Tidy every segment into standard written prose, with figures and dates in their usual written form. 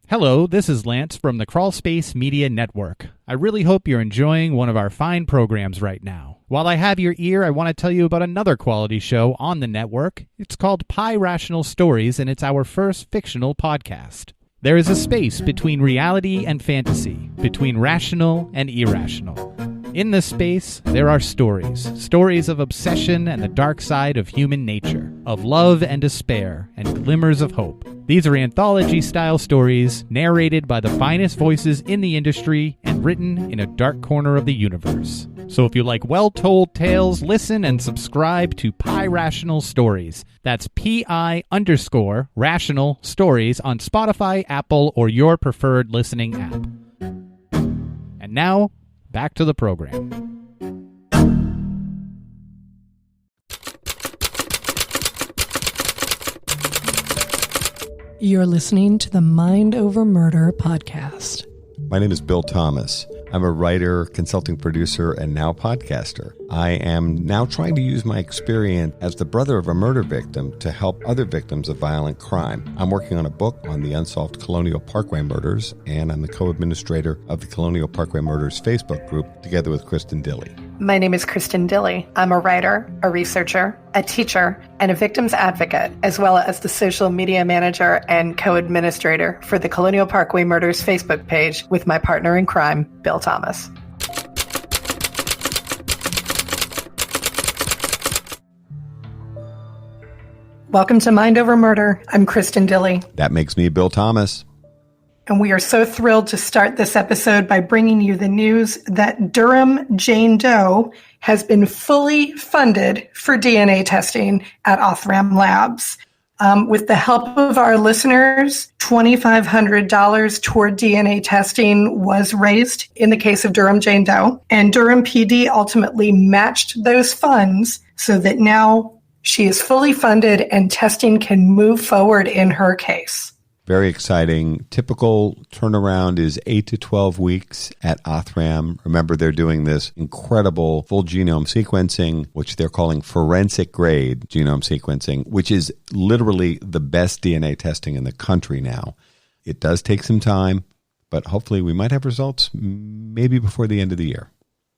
Hello, this is Lance from the Crawlspace Media Network. I really hope you're enjoying one of our fine programs right now. While I have your ear, I want to tell you about another quality show on the network. It's called Pi Rational Stories, and it's our first fictional podcast. There is a space between reality and fantasy, between rational and irrational. In this space, there are stories of obsession and the dark side of human nature, of love and despair, and glimmers of hope. These are anthology-style stories narrated by the finest voices in the industry and written in a dark corner of the universe. So if you like well-told tales, listen and subscribe to Pi Rational Stories. That's PI_Rational Stories on Spotify, Apple, or your preferred listening app. And now, back to the program. You're listening to the Mind Over Murder podcast. My name is Bill Thomas. I'm a writer, consulting producer, and now podcaster. I am now trying to use my experience as the brother of a murder victim to help other victims of violent crime. I'm working on a book on the unsolved Colonial Parkway Murders, and I'm the co-administrator of the Colonial Parkway Murders Facebook group, together with Kristin Dilley. My name is Kristin Dilley. I'm a writer, a researcher, a teacher, and a victim's advocate, as well as the social media manager and co-administrator for the Colonial Parkway Murders Facebook page with my partner in crime, Bill Thomas. Welcome to Mind Over Murder. I'm Kristin Dilley. That makes me Bill Thomas. And we are so thrilled to start this episode by bringing you the news that Durham Jane Doe has been fully funded for DNA testing at Othram Labs. With the help of our listeners, $2,500 toward DNA testing was raised in the case of Durham Jane Doe, and Durham PD ultimately matched those funds so that now she is fully funded and testing can move forward in her case. Very exciting. Typical turnaround is 8 to 12 weeks at Othram. Remember, they're doing this incredible full genome sequencing, which they're calling forensic grade genome sequencing, which is literally the best DNA testing in the country now. It does take some time, but hopefully we might have results maybe before the end of the year.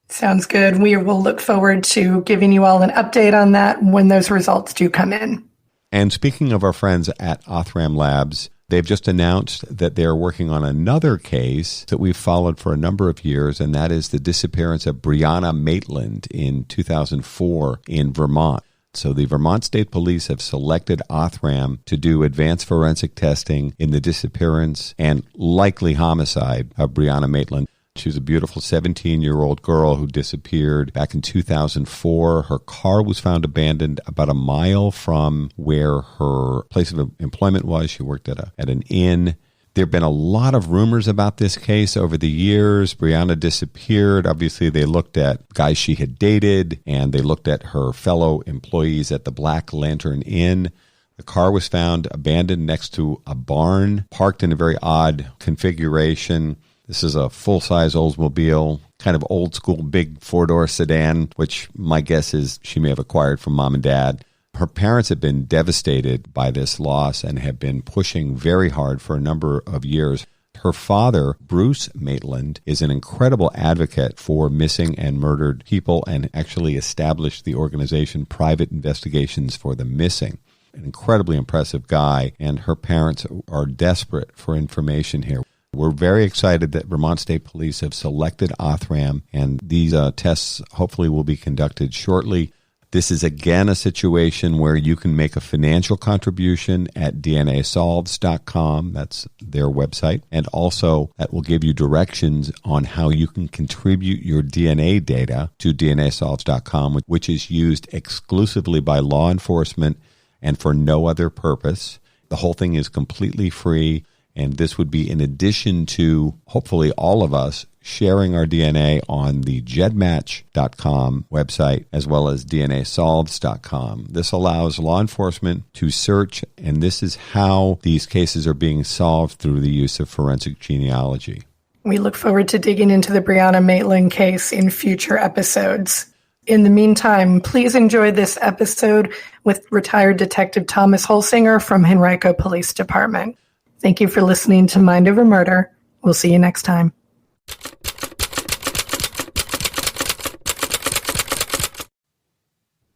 Sounds good. We will look forward to giving you all an update on that when those results do come in. And speaking of our friends at Othram Labs, they've just announced that they're working on another case that we've followed for a number of years, and that is the disappearance of Brianna Maitland in 2004 in Vermont. So the Vermont State Police have selected Othram to do advanced forensic testing in the disappearance and likely homicide of Brianna Maitland. She was a beautiful 17-year-old girl who disappeared back in 2004. Her car was found abandoned about a mile from where her place of employment was. She worked at an inn. There have been a lot of rumors about this case over the years. Brianna disappeared. Obviously, they looked at guys she had dated, and they looked at her fellow employees at the Black Lantern Inn. The car was found abandoned next to a barn, parked in a very odd configuration. This is a full-size Oldsmobile, kind of old-school big four-door sedan, which my guess is she may have acquired from mom and dad. Her parents have been devastated by this loss and have been pushing very hard for a number of years. Her father, Bruce Maitland, is an incredible advocate for missing and murdered people and actually established the organization Private Investigations for the Missing. An incredibly impressive guy, and her parents are desperate for information here. We're very excited that Vermont State Police have selected Othram, and these tests hopefully will be conducted shortly. This is again a situation where you can make a financial contribution at DNAsolves.com. That's their website. And also that will give you directions on how you can contribute your DNA data to DNAsolves.com, which is used exclusively by law enforcement and for no other purpose. The whole thing is completely free. And this would be in addition to, hopefully, all of us sharing our DNA on the jedmatch.com website as well as DNAsolves.com. This allows law enforcement to search, and this is how these cases are being solved through the use of forensic genealogy. We look forward to digging into the Brianna Maitland case in future episodes. In the meantime, please enjoy this episode with retired Detective Thomas Holsinger from Henrico Police Department. Thank you for listening to Mind Over Murder. We'll see you next time.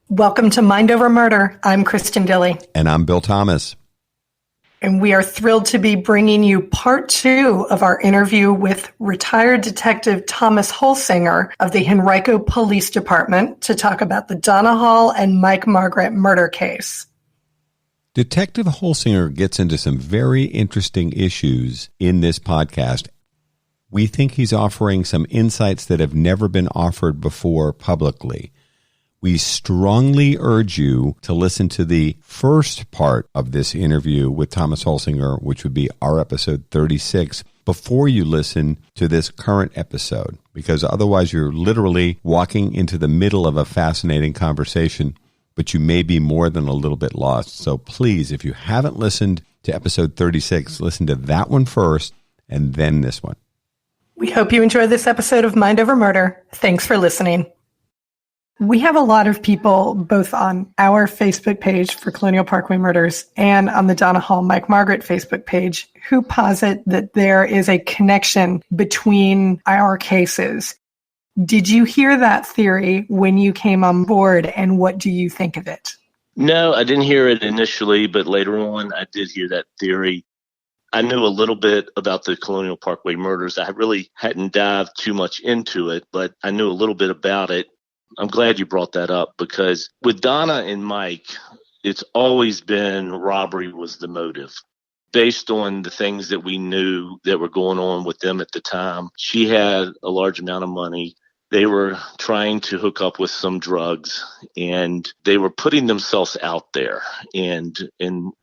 Welcome to Mind Over Murder. I'm Kristin Dilley. And I'm Bill Thomas. And we are thrilled to be bringing you part 2 of our interview with retired Detective Thomas Holsinger of the Henrico Police Department to talk about the Donna Hall and Mike Margaret murder case. Detective Holsinger gets into some very interesting issues in this podcast. We think he's offering some insights that have never been offered before publicly. We strongly urge you to listen to the first part of this interview with Thomas Holsinger, which would be our episode 36, before you listen to this current episode, because otherwise you're literally walking into the middle of a fascinating conversation, but you may be more than a little bit lost. So please, if you haven't listened to episode 36, listen to that one first and then this one. We hope you enjoy this episode of Mind Over Murder. Thanks for listening. We have a lot of people, both on our Facebook page for Colonial Parkway Murders and on the Donna Hall Mike Margaret Facebook page, who posit that there is a connection between our cases. Did you hear that theory when you came on board, and what do you think of it? No, I didn't hear it initially, but later on I did hear that theory. I knew a little bit about the Colonial Parkway murders. I really hadn't dived too much into it, but I knew a little bit about it. I'm glad you brought that up, because with Donna and Mike, it's always been robbery was the motive. Based on the things that we knew that were going on with them at the time, she had a large amount of money. They were trying to hook up with some drugs, and they were putting themselves out there, and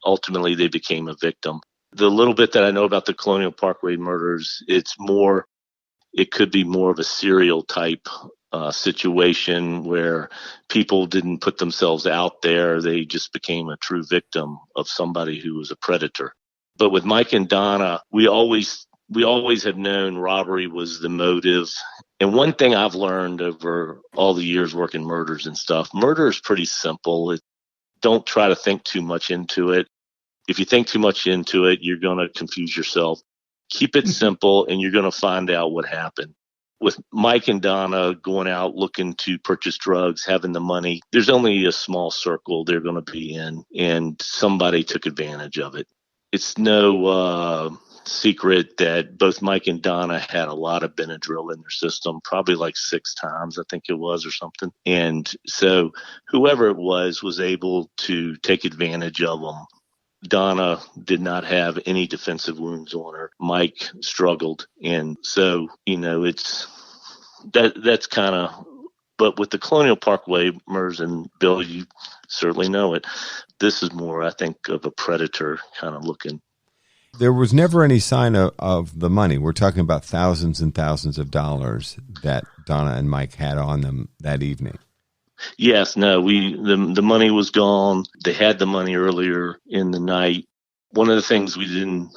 ultimately they became a victim. The little bit that I know about the Colonial Parkway murders, it could be more of a serial type situation where people didn't put themselves out there. They just became a true victim of somebody who was a predator. But with Mike and Donna, we always have known robbery was the motive. And one thing I've learned over all the years working murders and stuff, murder is pretty simple. Don't try to think too much into it. If you think too much into it, you're going to confuse yourself. Keep it simple, and you're going to find out what happened. With Mike and Donna going out looking to purchase drugs, having the money, there's only a small circle they're going to be in, and somebody took advantage of it. It's no secret that both Mike and Donna had a lot of Benadryl in their system, probably like 6 times, I think it was, or something. And so whoever it was able to take advantage of them. Donna did not have any defensive wounds on her. Mike struggled. And so, that's kind of, but with the Colonial Parkway murders, and Bill, you certainly know it, this is more, I think, of a predator kind of looking. There was never any sign of the money. We're talking about thousands and thousands of dollars that Donna and Mike had on them that evening. Yes, no, the money was gone. They had the money earlier in the night. One of the things we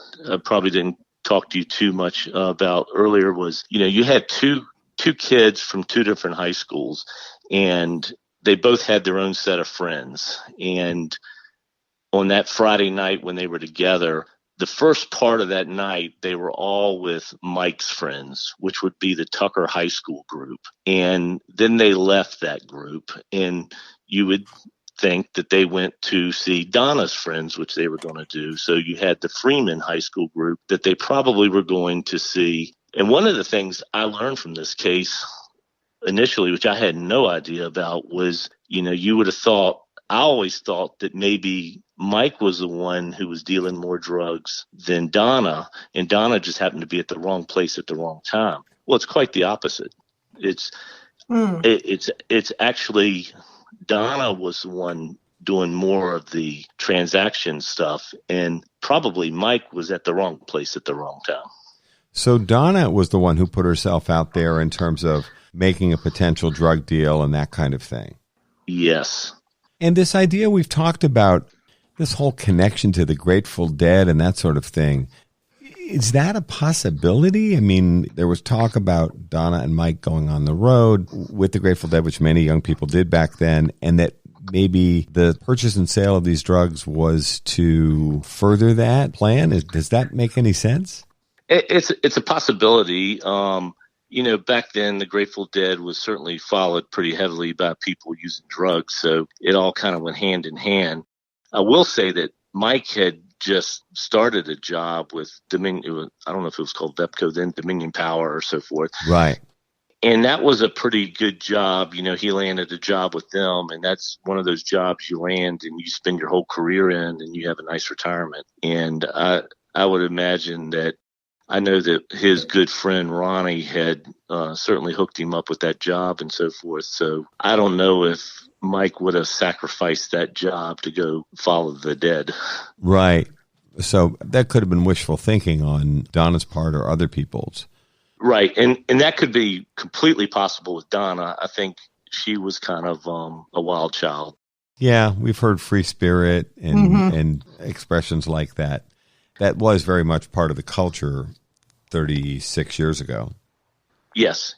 probably didn't talk to you too much about earlier was, you had two kids from 2 different high schools, and they both had their own set of friends. And on that Friday night when they were together, the first part of that night, they were all with Mike's friends, which would be the Tucker High School group. And then they left that group, and you would think that they went to see Donna's friends, which they were going to do. So you had the Freeman High School group that they probably were going to see. And one of the things I learned from this case initially, which I had no idea about, was, you would have thought, I always thought that maybe Mike was the one who was dealing more drugs than Donna, and Donna just happened to be at the wrong place at the wrong time. Well, it's quite the opposite. It's actually Donna was the one doing more of the transaction stuff, and probably Mike was at the wrong place at the wrong time. So Donna was the one who put herself out there in terms of making a potential drug deal and that kind of thing. Yes. And this idea we've talked about, this whole connection to the Grateful Dead and that sort of thing, is that a possibility? I mean, there was talk about Donna and Mike going on the road with the Grateful Dead, which many young people did back then, and that maybe the purchase and sale of these drugs was to further that plan? Does that make any sense? It's a possibility. Back then the Grateful Dead was certainly followed pretty heavily by people using drugs, so it all kind of went hand in hand. I will say that Mike had just started a job with Dominion. I don't know if it was called VEPCO then, Dominion Power or so forth. Right. And that was a pretty good job. He landed a job with them, and that's one of those jobs you land and you spend your whole career in, and you have a nice retirement. And I would imagine that I know that his good friend Ronnie had certainly hooked him up with that job and so forth. So I don't know if Mike would have sacrificed that job to go follow the dead. Right. So that could have been wishful thinking on Donna's part or other people's. Right. And that could be completely possible with Donna. I think she was kind of a wild child. Yeah, we've heard free spirit and expressions like that. That was very much part of the culture 36 years ago. Yes.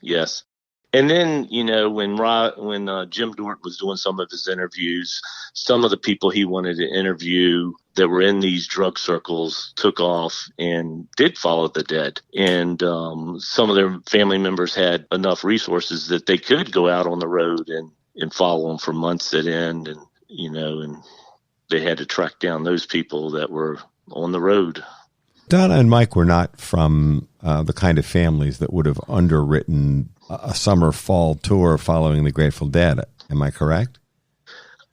And then, when Jim Dort was doing some of his interviews, some of the people he wanted to interview that were in these drug circles took off and did follow the dead. And some of their family members had enough resources that they could go out on the road and follow them for months at end. And they had to track down those people that were on the road. Donna and Mike were not from the kind of families that would have underwritten a summer-fall tour following the Grateful Dead. Am I correct?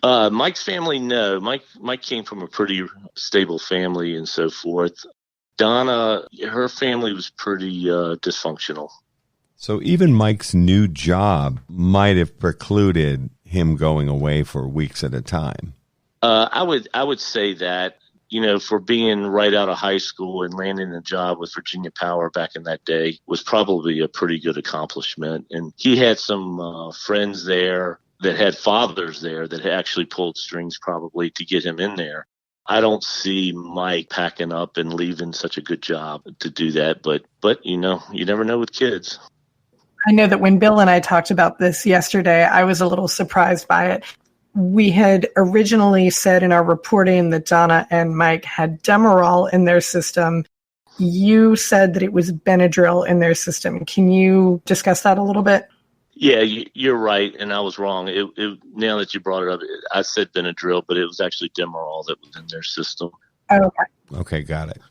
Mike's family, no. Mike came from a pretty stable family and so forth. Donna, her family was pretty dysfunctional. So even Mike's new job might have precluded him going away for weeks at a time. I would say that. For being right out of high school and landing a job with Virginia Power back in that day was probably a pretty good accomplishment. And he had some friends there that had fathers there that had actually pulled strings probably to get him in there. I don't see Mike packing up and leaving such a good job to do that. But you never know with kids. I know that when Bill and I talked about this yesterday, I was a little surprised by it. We had originally said in our reporting that Donna and Mike had Demerol in their system. You said that it was Benadryl in their system. Can you discuss that a little bit? Yeah, you're right, and I was wrong. Now that you brought it up, I said Benadryl, but it was actually Demerol that was in their system. Oh, okay. Okay, got it.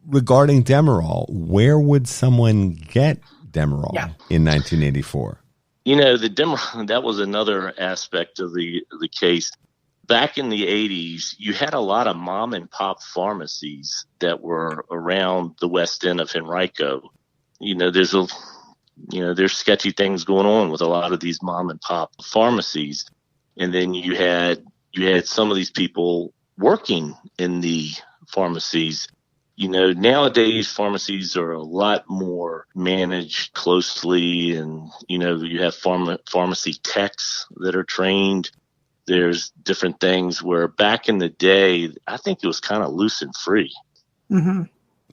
Regarding Demerol, where would someone get Demerol in 1984? The Demerol, that was another aspect of the case. Back in the 80s, you had a lot of mom and pop pharmacies that were around the west end of Henrico. There's sketchy things going on with a lot of these mom and pop pharmacies. And then you had some of these people working in the pharmacies. Nowadays pharmacies are a lot more managed closely, and, you have pharmacy techs that are trained. There's different things where back in the day, I think it was kind of loose and free. Mm-hmm.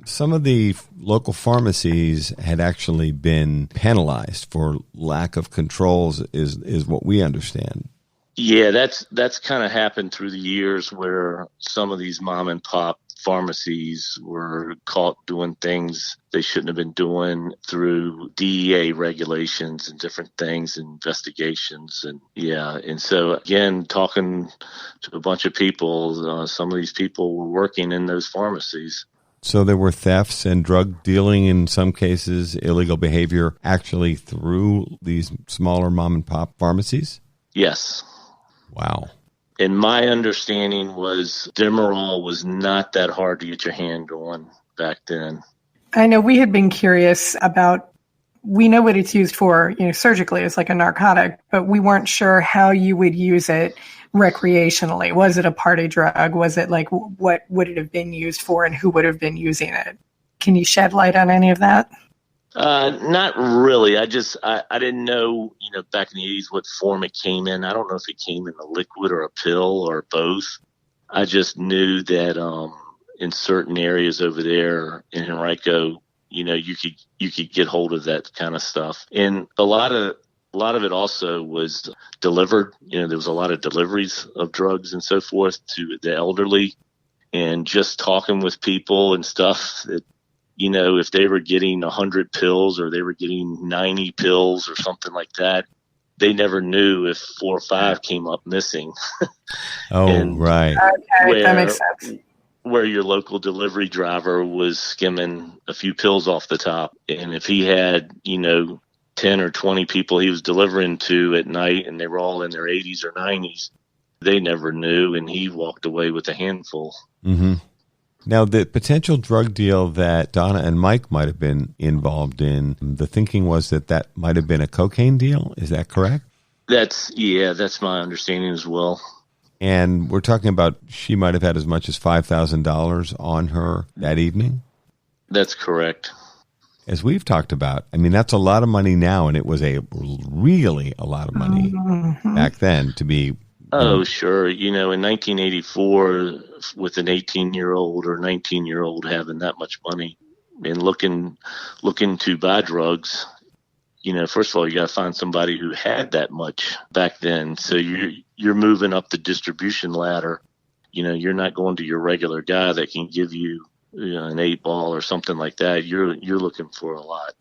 Some of the local pharmacies had actually been penalized for lack of controls is what we understand. Yeah, that's kind of happened through the years where some of these mom and pop pharmacies were caught doing things they shouldn't have been doing through DEA regulations and different things, investigations. And so again, talking to a bunch of people, some of these people were working in those pharmacies. So there were thefts and drug dealing, in some cases, illegal behavior actually through these smaller mom and pop pharmacies? Yes. Wow. And my understanding was Demerol was not that hard to get your hand on back then. I know we had been curious about, we know what it's used for, surgically, it's like a narcotic, but we weren't sure how you would use it recreationally. Was it a party drug? Was it like, what would it have been used for and who would have been using it? Can you shed light on any of that? Not really. I didn't know, back in the 80s what form it came in. I don't know if it came in a liquid or a pill or both. I just knew that in certain areas over there in Henrico, you could get hold of that kind of stuff. And a lot of A lot of it also was delivered. There was a lot of deliveries of drugs and so forth to the elderly, and just talking with people and stuff that, if they were getting 100 pills or they were getting 90 pills or something like that, they never knew if 4 or 5 came up missing. Right. Okay, that makes sense. Where your local delivery driver was skimming a few pills off the top. And if he had, 10 or 20 people he was delivering to at night and they were all in their 80s or 90s, they never knew, and he walked away with a handful. Mm-hmm. Now, the potential drug deal that Donna and Mike might have been involved in, the thinking was that might have been a cocaine deal. Is that correct? That's my understanding as well. And we're talking about she might have had as much as $5,000 on her that evening? That's correct. As we've talked about, that's a lot of money now, and it was really a lot of money back then to be... Oh, sure. In 1984, with an 18-year-old or 19-year-old having that much money and looking to buy drugs, first of all, you got to find somebody who had that much back then. So you're moving up the distribution ladder. You're not going to your regular guy that can give you, an 8-ball or something like that. You're looking for a lot.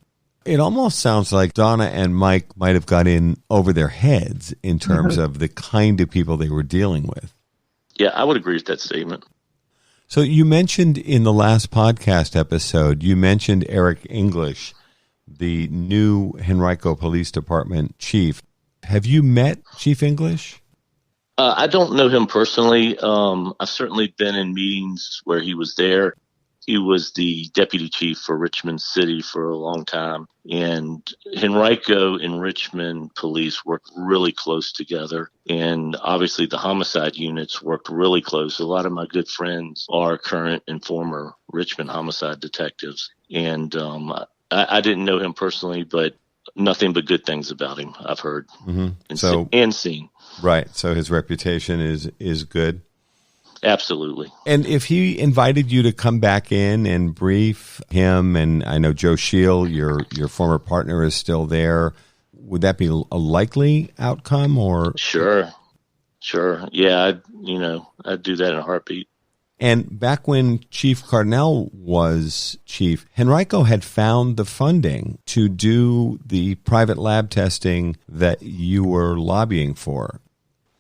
It almost sounds like Donna and Mike might have got in over their heads in terms of the kind of people they were dealing with. Yeah, I would agree with that statement. So you mentioned in the last podcast episode, Eric English, the new Henrico Police Department chief. Have you met Chief English? I don't know him personally. I've certainly been in meetings where he was there. He was the deputy chief for Richmond City for a long time. And Henrico and Richmond police worked really close together. And obviously the homicide units worked really close. A lot of my good friends are current and former Richmond homicide detectives. And I didn't know him personally, but nothing but good things about him I've heard and seen. Right. So his reputation is good. Absolutely. And if he invited you to come back in and brief him, and I know Joe Scheel, your former partner, is still there, would that be a likely outcome? Or Sure. Yeah, I'd do that in a heartbeat. And back when Chief Cardinal was chief, Henrico had found the funding to do the private lab testing that you were lobbying for.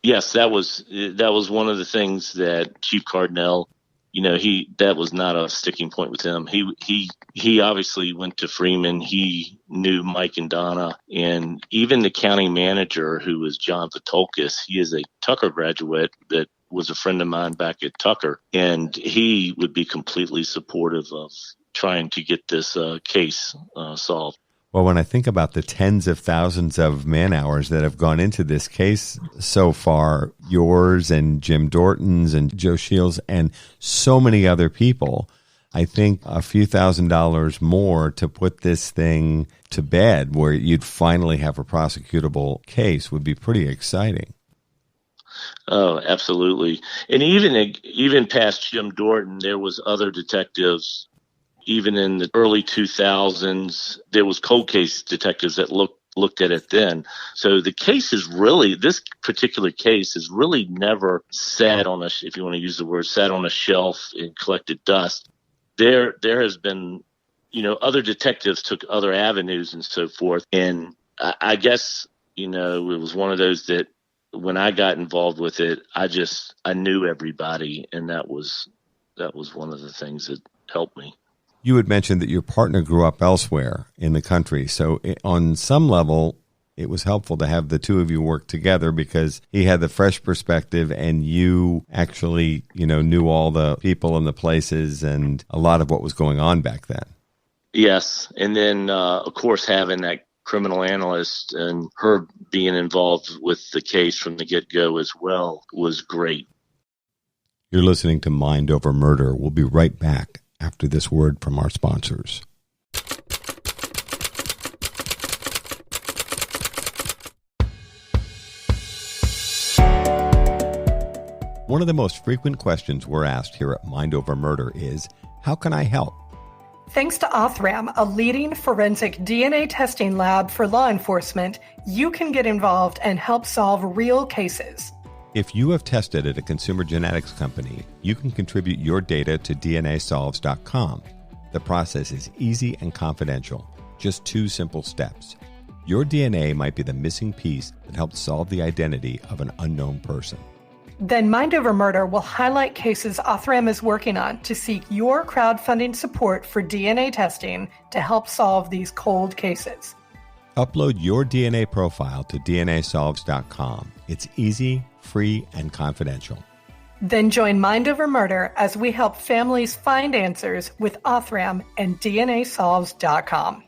Yes, that was one of the things that Chief Cardinal, that was not a sticking point with him. He obviously went to Freeman. He knew Mike and Donna, and even the county manager, who was John Patolkas. He is a Tucker graduate that was a friend of mine back at Tucker, and he would be completely supportive of trying to get this case solved. Well, when I think about the tens of thousands of man-hours that have gone into this case so far, yours and Jim Dorton's and Joe Scheel's and so many other people, I think a few $1,000s more to put this thing to bed where you'd finally have a prosecutable case would be pretty exciting. Oh, absolutely. And even past Jim Dorton, there was other detectives. Even in the early 2000s, there was cold case detectives that looked at it then. So the case this particular case has really never sat on if you want to use the word, sat on a shelf and collected dust. There has been, other detectives took other avenues and so forth. And I guess, it was one of those that when I got involved with it, I knew everybody. And that was one of the things that helped me. You had mentioned that your partner grew up elsewhere in the country. So on some level, it was helpful to have the two of you work together because he had the fresh perspective and you actually, knew all the people and the places and a lot of what was going on back then. Yes. And then, of course, having that criminal analyst and her being involved with the case from the get-go as well was great. You're listening to Mind Over Murder. We'll be right back after this word from our sponsors. One of the most frequent questions we're asked here at Mind Over Murder is, how can I help? Thanks to Othram, a leading forensic DNA testing lab for law enforcement, you can get involved and help solve real cases. If you have tested at a consumer genetics company, you can contribute your data to DNAsolves.com. The process is easy and confidential. Just 2 simple steps. Your DNA might be the missing piece that helped solve the identity of an unknown person. Then Mind Over Murder will highlight cases Othram is working on to seek your crowdfunding support for DNA testing to help solve these cold cases. Upload your DNA profile to DNAsolves.com. It's easy, free, and confidential. Then join Mind Over Murder as we help families find answers with Othram and DNAsolves.com.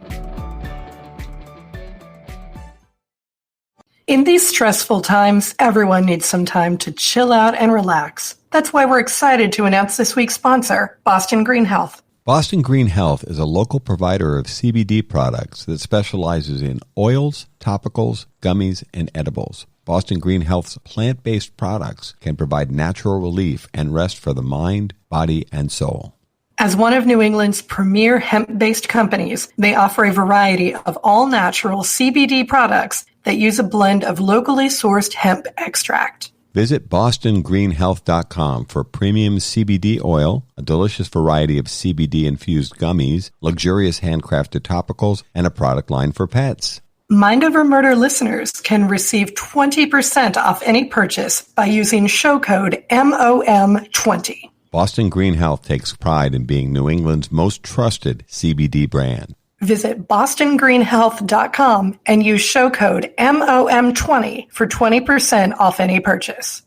In these stressful times, everyone needs some time to chill out and relax. That's why we're excited to announce this week's sponsor, Boston Green Health. Boston Green Health is a local provider of CBD products that specializes in oils, topicals, gummies, and edibles. Boston Green Health's plant-based products can provide natural relief and rest for the mind, body, and soul. As one of New England's premier hemp-based companies, they offer a variety of all-natural CBD products that use a blend of locally sourced hemp extract. Visit bostongreenhealth.com for premium CBD oil, a delicious variety of CBD-infused gummies, luxurious handcrafted topicals, and a product line for pets. Mind Over Murder listeners can receive 20% off any purchase by using show code MOM20. Boston Green Health takes pride in being New England's most trusted CBD brand. Visit bostongreenhealth.com and use show code MOM20 for 20% off any purchase.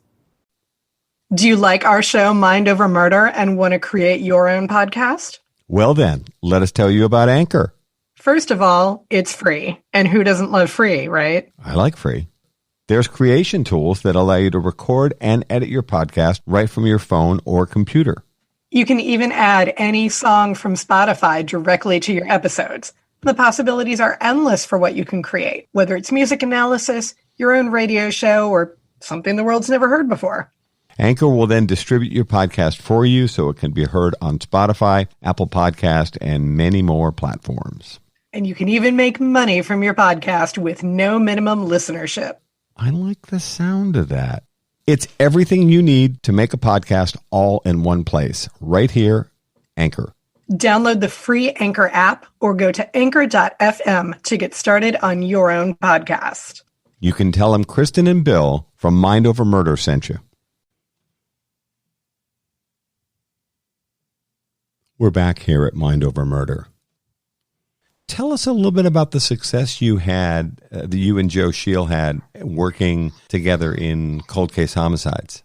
Do you like our show, Mind Over Murder, and want to create your own podcast? Well then, let us tell you about Anchor. First of all, it's free. And who doesn't love free, right? I like free. There's creation tools that allow you to record and edit your podcast right from your phone or computer. You can even add any song from Spotify directly to your episodes. The possibilities are endless for what you can create, whether it's music analysis, your own radio show, or something the world's never heard before. Anchor will then distribute your podcast for you so it can be heard on Spotify, Apple Podcast, and many more platforms. And you can even make money from your podcast with no minimum listenership. I like the sound of that. It's everything you need to make a podcast all in one place. Right here, Anchor. Download the free Anchor app or go to anchor.fm to get started on your own podcast. You can tell them Kristin and Bill from Mind Over Murder sent you. We're back here at Mind Over Murder. Tell us a little bit about the success you had, that you and Joe Scheel had working together in cold case homicides.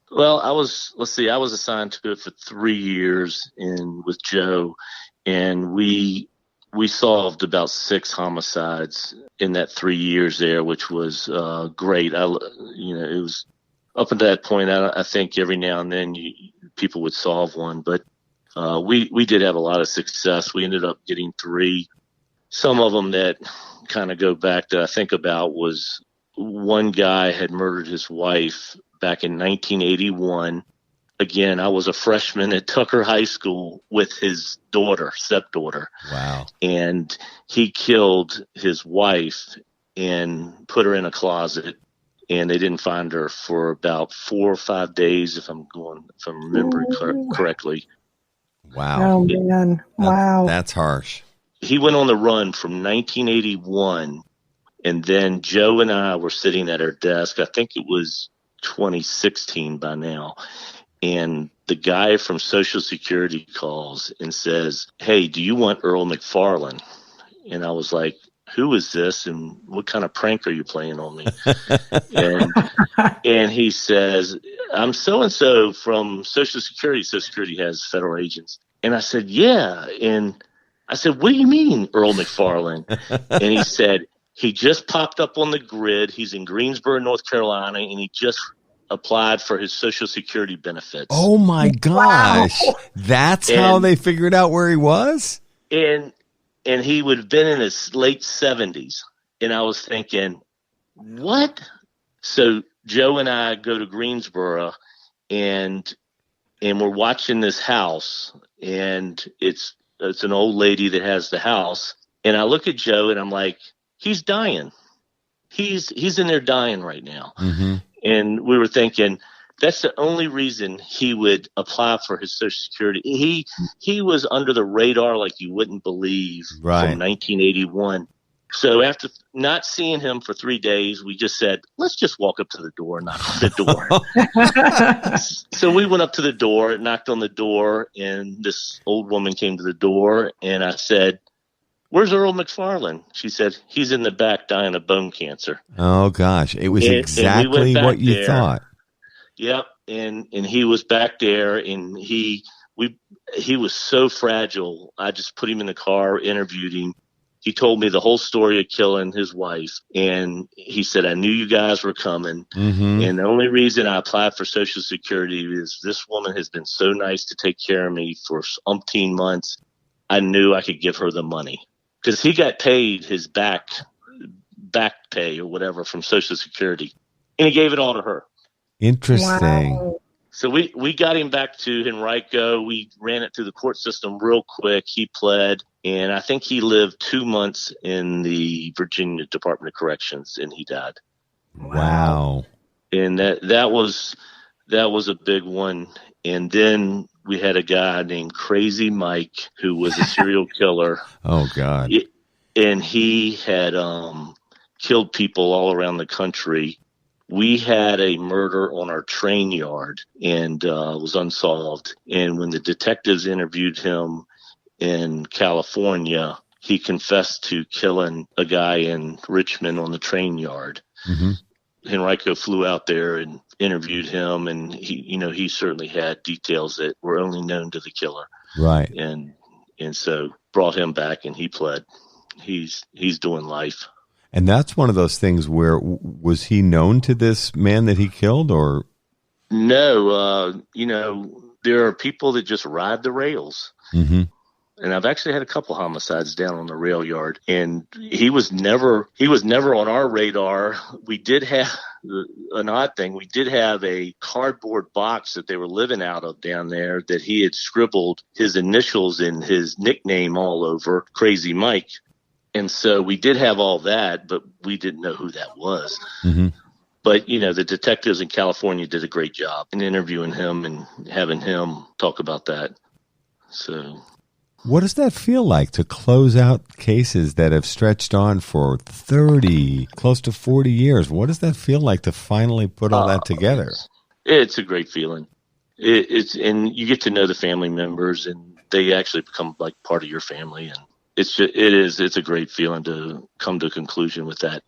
Well, I was assigned to it for 3 years with Joe, and we solved about 6 homicides in that 3 years there, which was great. It was up until that point. I think every now and then people would solve one, but we did have a lot of success. We ended up getting 3. Some of them that kind of go back that I think about was one guy had murdered his wife back in 1981. Again, I was a freshman at Tucker High School with his stepdaughter. Wow. And he killed his wife and put her in a closet, and they didn't find her for about 4 or 5 days, if I'm remembering correctly. Wow. Oh, man. Wow. That's harsh. He went on the run from 1981, and then Joe and I were sitting at our desk. I think it was 2016 by now. And the guy from Social Security calls and says, "Hey, do you want Earl McFarland?" And I was like, "Who is this? And what kind of prank are you playing on me?" and he says, "I'm so-and-so from Social Security." Social Security has federal agents. And I said, "Yeah." And I said, "What do you mean, Earl McFarland?" And he said, "He just popped up on the grid. He's in Greensboro, North Carolina, and he just applied for his Social Security benefits." Oh, my gosh. Wow. That's how they figured out where he was? And he would have been in his late 70s. And I was thinking, what? So Joe and I go to Greensboro, and we're watching this house, and it's It's an old lady that has the house. And I look at Joe and I'm like, he's dying. He's in there dying right now. Mm-hmm. And we were thinking, that's the only reason he would apply for his Social Security. He was under the radar like you wouldn't believe from 1981. So after not seeing him for 3 days, we just said, let's just walk up to the door and knock on the door. So we went up to the door, knocked on the door, and this old woman came to the door, and I said, where's Earl McFarland? She said, he's in the back dying of bone cancer. Oh, gosh. It was exactly what you thought. Yep. And he was back there, and he was so fragile. I just put him in the car, interviewed him. He told me the whole story of killing his wife, and he said, I knew you guys were coming, and the only reason I applied for Social Security is this woman has been so nice to take care of me for umpteen months. I knew I could give her the money because he got paid his back pay or whatever from Social Security, and he gave it all to her. Interesting. Wow. So we got him back to Henrico. We ran it through the court system real quick. He pled, and I think he lived 2 months in the Virginia Department of Corrections, and he died. Wow. And that was a big one. And then we had a guy named Crazy Mike who was a serial killer. Oh, God. And he had killed people all around the country. We had a murder on our train yard, and it was unsolved. And when the detectives interviewed him in California, he confessed to killing a guy in Richmond on the train yard. Mm-hmm. Henrico flew out there and interviewed him, and he certainly had details that were only known to the killer. Right. And so brought him back, and he pled. He's doing life. And that's one of those things where, was he known to this man that he killed, or? No, there are people that just ride the rails. Mm-hmm. And I've actually had a couple homicides down on the rail yard, and he was never on our radar. We did have an odd thing. We did have a cardboard box that they were living out of down there that he had scribbled his initials and his nickname all over, Crazy Mike. And so we did have all that, but we didn't know who that was. Mm-hmm. But, the detectives in California did a great job in interviewing him and having him talk about that. So, what does that feel like to close out cases that have stretched on for 30, close to 40 years? What does that feel like to finally put all that together? It's a great feeling. And you get to know the family members, and they actually become like part of your family. And it's a great feeling to come to a conclusion with that.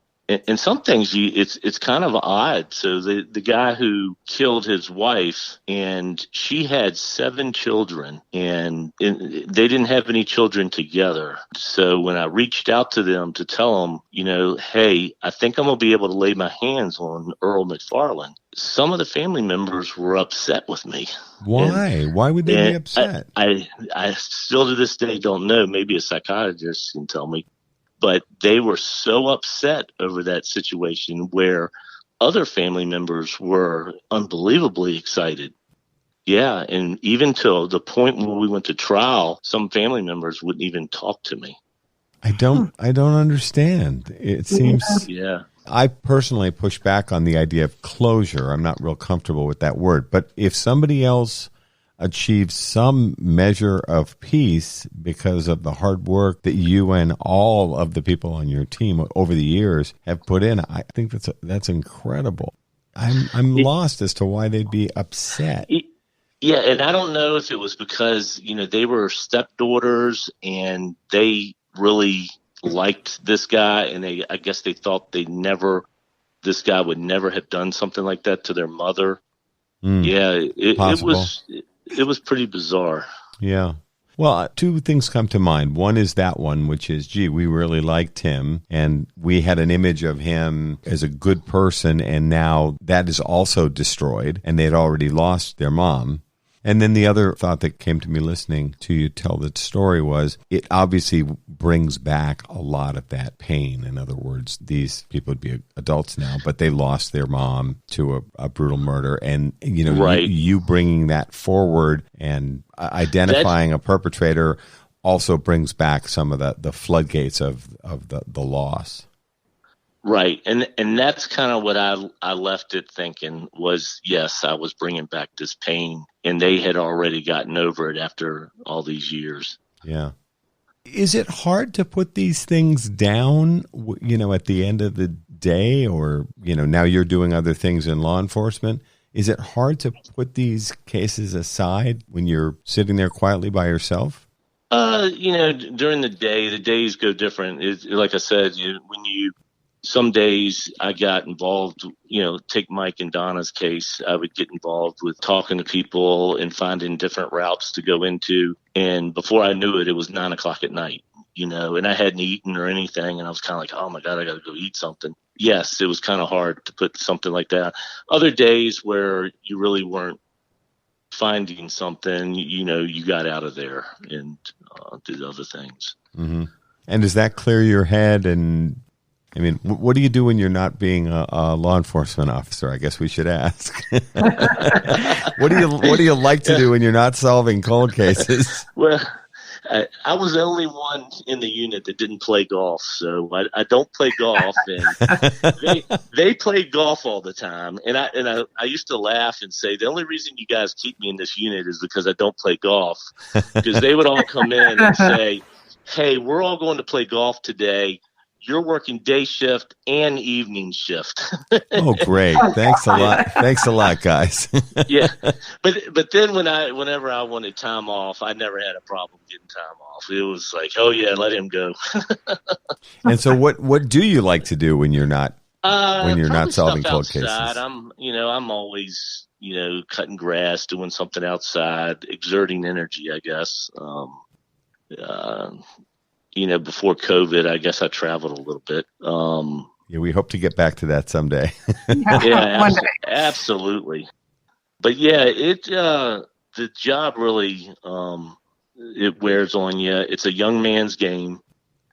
And some things it's kind of odd. So the guy who killed his wife, and she had 7 children, and they didn't have any children together. So when I reached out to them to tell them, hey, I think I'm going to be able to lay my hands on Earl McFarland, some of the family members were upset with me. Why? Why would they be upset? I still to this day don't know. Maybe a psychiatrist can tell me. But they were so upset over that situation where other family members were unbelievably excited. Yeah, and even till the point when we went to trial, some family members wouldn't even talk to me. I don't understand. It seems... Yeah. I personally push back on the idea of closure. I'm not real comfortable with that word. But if somebody else achieves some measure of peace because of the hard work that you and all of the people on your team over the years have put in, I think that's incredible. I'm lost as to why they'd be upset. Yeah, and I don't know if it was because, they were stepdaughters and they really liked this guy, and I guess they thought this guy would never have done something like that to their mother. Yeah, it was pretty bizarre. Yeah. Well, 2 things come to mind. One is that one, which is, we really liked him, and we had an image of him as a good person, and now that is also destroyed, and they had already lost their mom. And then the other thought that came to me listening to you tell the story was, it obviously brings back a lot of that pain. In other words, these people would be adults now, but they lost their mom to a brutal murder. And, right. you bringing that forward and identifying a perpetrator also brings back some of the floodgates of the loss. Right. And that's kind of what I left it thinking was, yes, I was bringing back this pain, and they had already gotten over it after all these years. Yeah. Is it hard to put these things down, at the end of the day, or, now you're doing other things in law enforcement? Is it hard to put these cases aside when you're sitting there quietly by yourself? During the day, the days go different. Like I said, some days I got involved, take Mike and Donna's case. I would get involved with talking to people and finding different routes to go into. And before I knew it, it was 9:00 at night, and I hadn't eaten or anything. And I was kind of like, oh my God, I got to go eat something. Yes, it was kind of hard to put something like that. Other days where you really weren't finding something, you got out of there and did other things. Mm-hmm. And does that clear your head? And I mean, what do you do when you're not being a law enforcement officer? I guess we should ask. What do you like to do when you're not solving cold cases? Well, I was the only one in the unit that didn't play golf, so I don't play golf, and they play golf all the time. And I used to laugh and say the only reason you guys keep me in this unit is because I don't play golf, because they would all come in and say, "Hey, we're all going to play golf today. You're working day shift and evening shift." Oh, great. Thanks a lot. Thanks a lot, guys. Yeah. But then whenever I wanted time off, I never had a problem getting time off. It was like, oh yeah, let him go. And so what do you like to do when you're not solving cold outside. cases? I'm always, cutting grass, doing something outside, exerting energy, I guess. Before COVID, I guess I traveled a little bit. Yeah, we hope to get back to that someday. Yeah, absolutely. But yeah, the job really, it wears on you. It's a young man's game.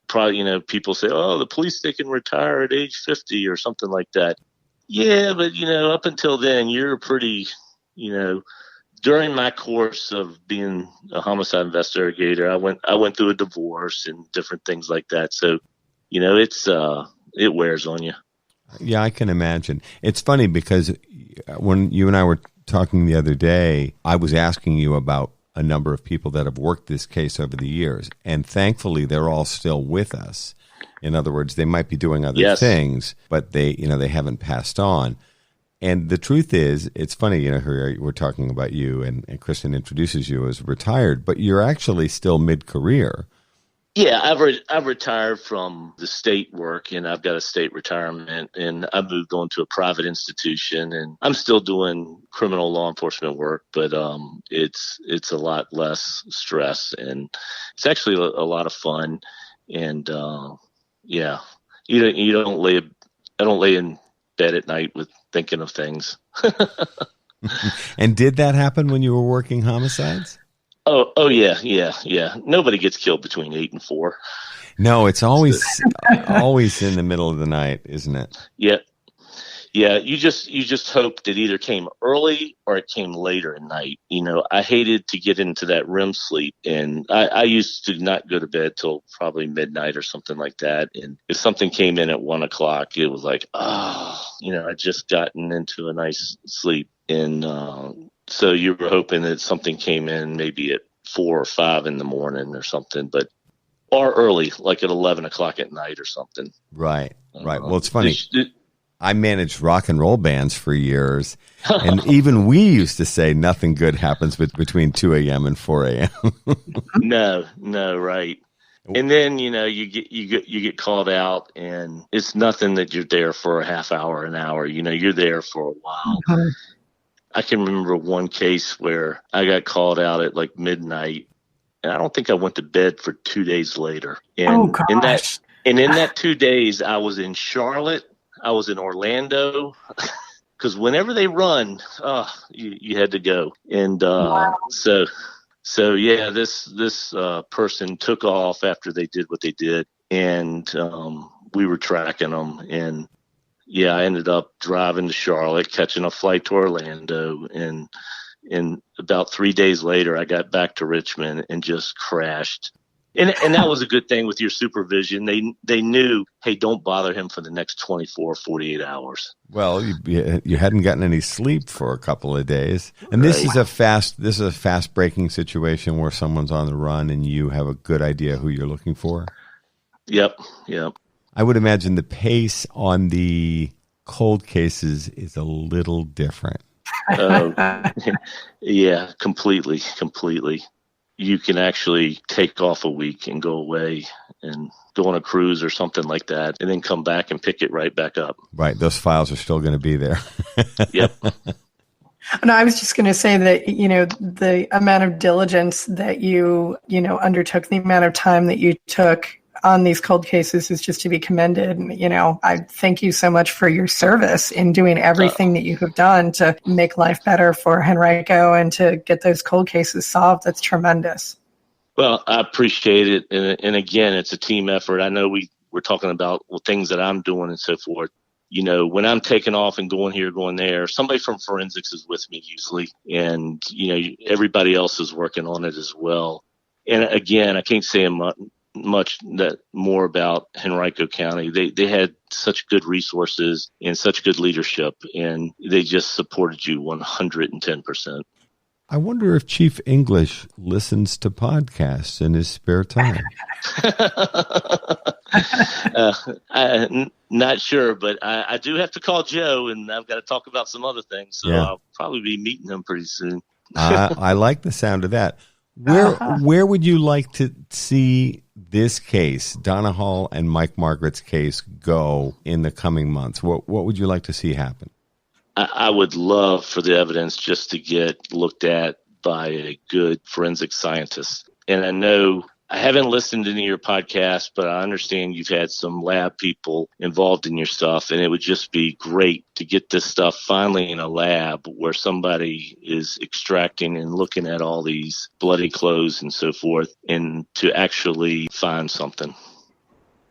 Probably, people say, oh, the police, they can retire at age 50 or something like that. Yeah, but, up until then, you're pretty, during my course of being a homicide investigator, I went through a divorce and different things like that. So, it wears on you. Yeah, I can imagine. It's funny because when you and I were talking the other day, I was asking you about a number of people that have worked this case over the years, and thankfully they're all still with us. In other words, they might be doing other things, but they haven't passed on. And the truth is, it's funny, we're talking about you, and Kristin introduces you as retired, but you're actually still mid-career. Yeah, I've retired from the state work, and I've got a state retirement, and I moved on to a private institution, and I'm still doing criminal law enforcement work, but it's a lot less stress, and it's actually a lot of fun. And yeah, I don't lay in bed at night with thinking of things. And did that happen when you were working homicides? Oh yeah. Nobody gets killed between 8 and 4. No, it's always in the middle of the night, isn't it? Yeah. You just hope that either came early or it came later at night. I hated to get into that REM sleep, and I used to not go to bed till probably midnight or something like that. And if something came in at 1:00, it was like, I just gotten into a nice sleep, and so you were hoping that something came in maybe at 4 or 5 in the morning or something, or early, like at 11:00 at night or something. Right. Well, it's funny. I managed rock and roll bands for years, and even we used to say nothing good happens between 2 a.m. and 4 a.m. No, right. And then, you get called out, and it's nothing that you're there for a half hour, an hour. You're there for a while. Mm-hmm. I can remember one case where I got called out at like midnight, and I don't think I went to bed for 2 days later. And in that 2 days, I was in Charlotte, I was in Orlando, because whenever they run, you had to go. And so yeah, this person took off after they did what they did, and we were tracking them. And yeah, I ended up driving to Charlotte, catching a flight to Orlando, and about 3 days later, I got back to Richmond and just crashed And that was a good thing with your supervision. They knew, hey, don't bother him for the next 24, 48 hours. Well, you hadn't gotten any sleep for a couple of days. And this is a fast breaking situation where someone's on the run and you have a good idea who you're looking for. Yep. I would imagine the pace on the cold cases is a little different. Yeah, completely. You can actually take off a week and go away and go on a cruise or something like that, and then come back and pick it right back up. Right. Those files are still going to be there. Yep. No, I was just going to say that, the amount of diligence that you undertook, the amount of time that you took on these cold cases is just to be commended. And, I thank you so much for your service in doing everything that you have done to make life better for Henrico and to get those cold cases solved. That's tremendous. Well, I appreciate it. And again, it's a team effort. I know we're talking about things that I'm doing and so forth. When I'm taking off and going here, going there, somebody from forensics is with me usually. And, everybody else is working on it as well. And again, I can't say much more about Henrico County. They had such good resources and such good leadership, and they just supported you 110%. I wonder if Chief English listens to podcasts in his spare time. I'm not sure, but I do have to call Joe, and I've got to talk about some other things. So I'll probably be meeting him pretty soon. I like the sound of that. Where would you like to see this case, Donna Hall and Mike Margaret's case, go in the coming months? What would you like to see happen? I would love for the evidence just to get looked at by a good forensic scientist. And I know I haven't listened to any of your podcasts, but I understand you've had some lab people involved in your stuff, and it would just be great to get this stuff finally in a lab where somebody is extracting and looking at all these bloody clothes and so forth, and to actually find something.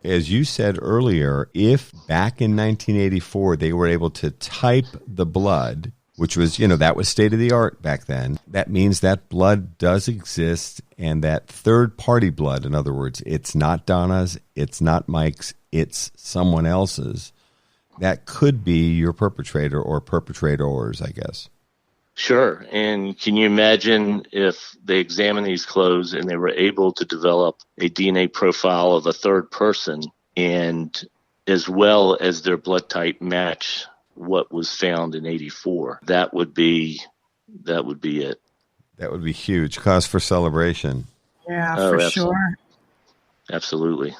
As you said earlier, if back in 1984 they were able to type the blood, which was, that was state of the art back then, that means that blood does exist, and that third-party blood, in other words, it's not Donna's, it's not Mike's, it's someone else's, that could be your perpetrator or perpetrators, I guess. Sure. And can you imagine if they examined these clothes and they were able to develop a DNA profile of a third person, and as well as their blood type match what was found in 84? That would be it. That would be huge. Cause for celebration. Yeah, for sure. Absolutely.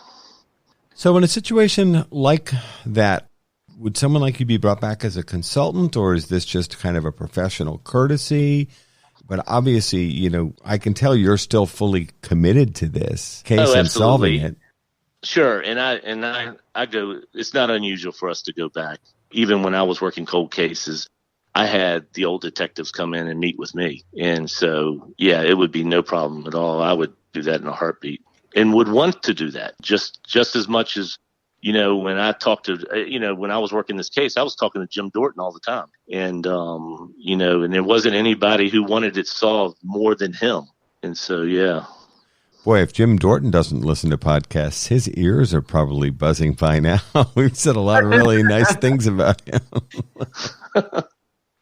So in a situation like that, would someone like you be brought back as a consultant, or is this just kind of a professional courtesy? But obviously, I can tell you're still fully committed to this case and solving it. Sure. And I go, it's not unusual for us to go back. Even when I was working cold cases, I had the old detectives come in and meet with me. And so, yeah, it would be no problem at all. I would do that in a heartbeat and would want to do that just as much as, when I talked to, when I was working this case, I was talking to Jim Dorton all the time. And, and there wasn't anybody who wanted it solved more than him. And so, yeah. Boy, if Jim Dorton doesn't listen to podcasts, his ears are probably buzzing by now. We've said a lot of really nice things about him.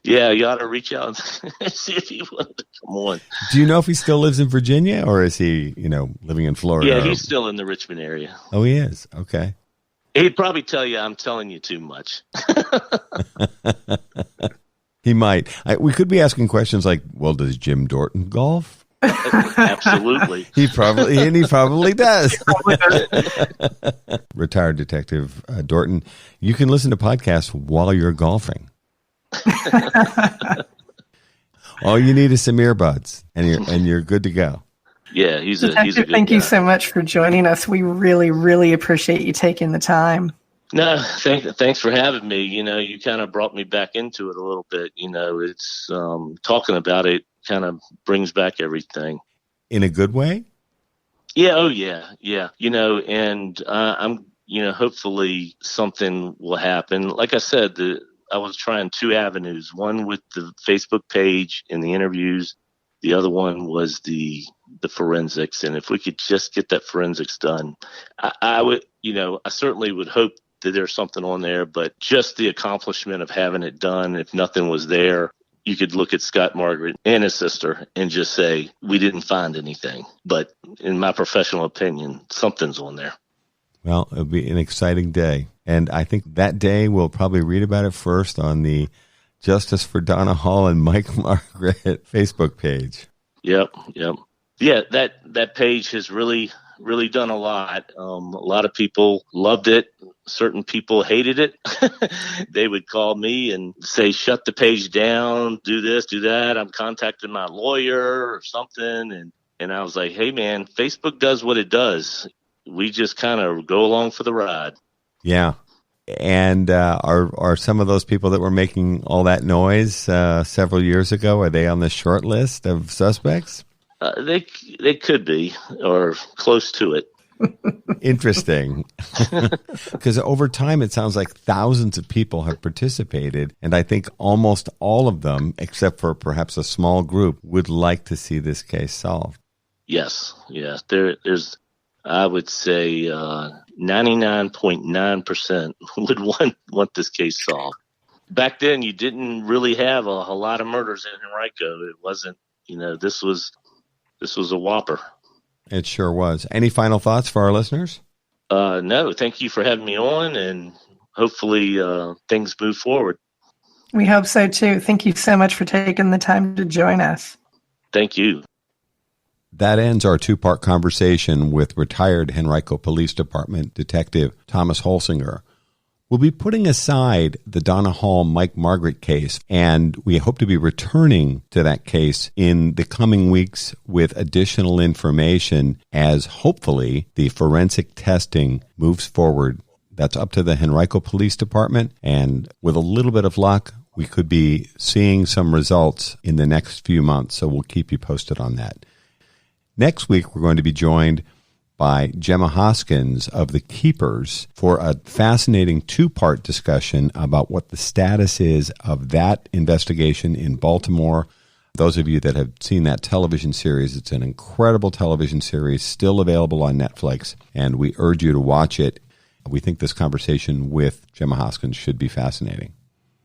Yeah, you ought to reach out and see if he wanted to come on. Do you know if he still lives in Virginia, or is he, living in Florida? Yeah, he's still in the Richmond area. Oh, he is? Okay. He'd probably tell you I'm telling you too much. He might. We could be asking questions like, well, does Jim Dorton golf? Absolutely. He probably does. Retired Detective Dorton, you can listen to podcasts while you're golfing. All you need is some earbuds, and you're good to go. Yeah, he's a good Thank guy. you so much for joining us. We really, really appreciate you taking the time. No, thanks for having me. You kind of brought me back into it a little bit. It's talking about it kind of brings back everything. In a good way? Yeah. Oh, yeah. Yeah. And I'm, hopefully something will happen. Like I said, I was trying two avenues, one with the Facebook page and the interviews, The other one was the forensics. And if we could just get that forensics done, I would, I certainly would hope that there's something on there, but just the accomplishment of having it done, if nothing was there, you could look at Scott Margaret and his sister and just say, we didn't find anything. But in my professional opinion, something's on there. Well, it'll be an exciting day. And I think that day we'll probably read about it first on the Justice for Donna Hall and Mike Margaret Facebook page. Yep. Yeah, that page has really done a lot. A lot of people loved it. Certain people hated it. They would call me and say, shut the page down, do this, do that. I'm contacting my lawyer or something. And I was like, hey, man, Facebook does what it does. We just kind of go along for the ride. Yeah. And are some of those people that were making all that noise several years ago, are they on the short list of suspects? They could be, or close to it. Interesting. Because over time, it sounds like thousands of people have participated, and I think almost all of them, except for perhaps a small group, would like to see this case solved. Yes. There's, I would say, 99.9% would want this case solved. Back then, you didn't really have a lot of murders in Henrico. It wasn't, this was a whopper. It sure was. Any final thoughts for our listeners? No, thank you for having me on, and hopefully things move forward. We hope so, too. Thank you so much for taking the time to join us. Thank you. That ends our two-part conversation with retired Henrico Police Department Detective Thomas Holsinger. We'll be putting aside the Donna Hall Mike Margaret case, and we hope to be returning to that case in the coming weeks with additional information as hopefully the forensic testing moves forward. That's up to the Henrico Police Department, and with a little bit of luck, we could be seeing some results in the next few months, so we'll keep you posted on that. Next week, we're going to be joined by Gemma Hoskins of The Keepers for a fascinating two-part discussion about what the status is of that investigation in Baltimore. Those of you that have seen that television series, it's an incredible television series, still available on Netflix, and we urge you to watch it. We think this conversation with Gemma Hoskins should be fascinating.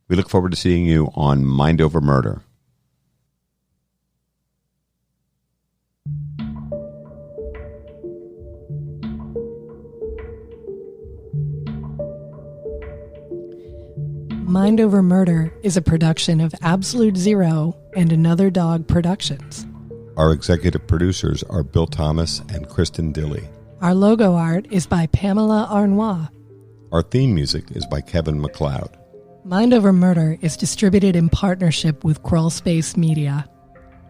We look forward to seeing you on Mind Over Murder. Mind Over Murder is a production of Absolute Zero and Another Dog Productions. Our executive producers are Bill Thomas and Kristin Dilley. Our logo art is by Pamela Arnois. Our theme music is by Kevin MacLeod. Mind Over Murder is distributed in partnership with Crawlspace Media.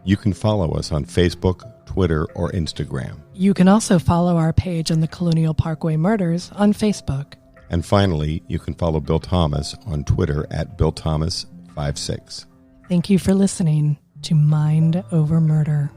You can follow us on Facebook, Twitter, or Instagram. You can also follow our page on the Colonial Parkway Murders on Facebook. And finally, you can follow Bill Thomas on Twitter at BillThomas56. Thank you for listening to Mind Over Murder.